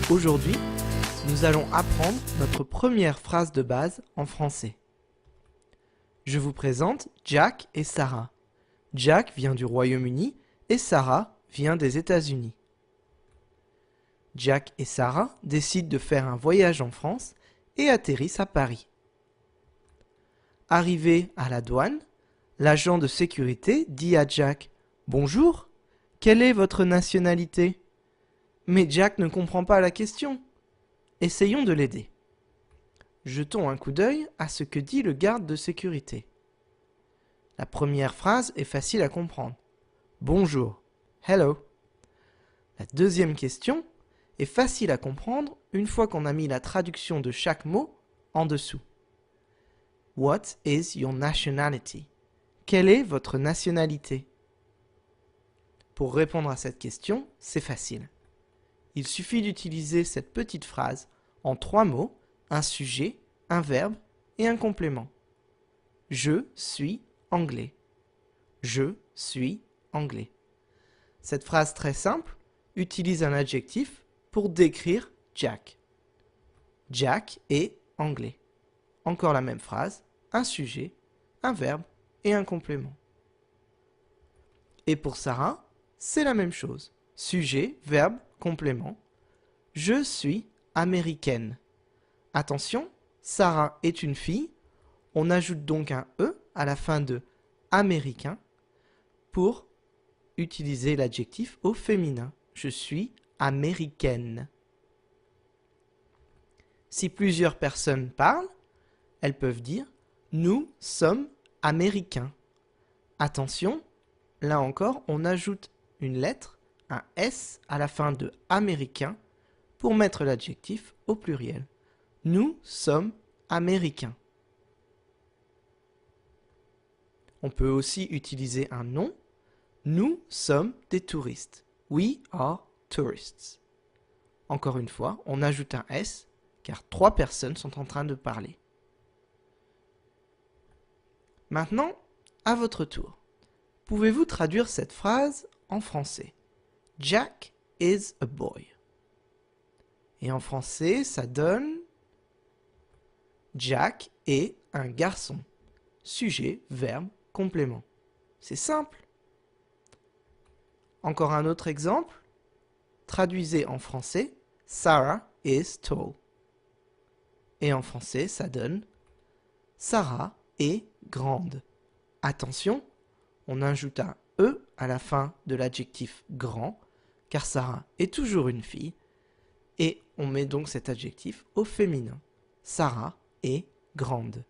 Aujourd'hui, nous allons apprendre notre première phrase de base en français. Je vous présente Jack et Sarah. Jack vient du Royaume-Uni et Sarah vient des États-Unis. Jack et Sarah décident de faire un voyage en France et atterrissent à Paris. Arrivé à la douane, l'agent de sécurité dit à Jack « Bonjour, quelle est votre nationalité ?» Mais Jack ne comprend pas la question. Essayons de l'aider. Jetons un coup d'œil à ce que dit le garde de sécurité. La première phrase est facile à comprendre. Bonjour, hello. La deuxième question est facile à comprendre une fois qu'on a mis la traduction de chaque mot en dessous. What is your nationality? Quelle est votre nationalité? Pour répondre à cette question, c'est facile. Il suffit d'utiliser cette petite phrase en 3 mots, un sujet, un verbe et un complément. Je suis anglais. Je suis anglais. Cette phrase très simple utilise un adjectif pour décrire Jack. Jack est anglais. Encore la même phrase, un sujet, un verbe et un complément. Et pour Sarah, c'est la même chose. Sujet, verbe, complément. Je suis américaine. Attention, Sarah est une fille. On ajoute donc un E à la fin de américain pour utiliser l'adjectif au féminin. Je suis américaine. Si plusieurs personnes parlent, elles peuvent dire « Nous sommes américains ». Attention, là encore, on ajoute une lettre, un S à la fin de américain pour mettre l'adjectif au pluriel. Nous sommes américains. On peut aussi utiliser un nom. Nous sommes des touristes. We are tourists. Encore une fois, on ajoute un S car 3 personnes sont en train de parler. Maintenant, à votre tour. Pouvez-vous traduire cette phrase en français? Jack is a boy. Et en français, ça donne Jack est un garçon. Sujet, verbe, complément. C'est simple. Encore un autre exemple. Traduisez en français Sarah is tall. Et en français, ça donne Sarah est grande. Attention, on ajoute un E à la fin de l'adjectif grand, car Sarah est toujours une fille, et on met donc cet adjectif au féminin. Sarah est grande.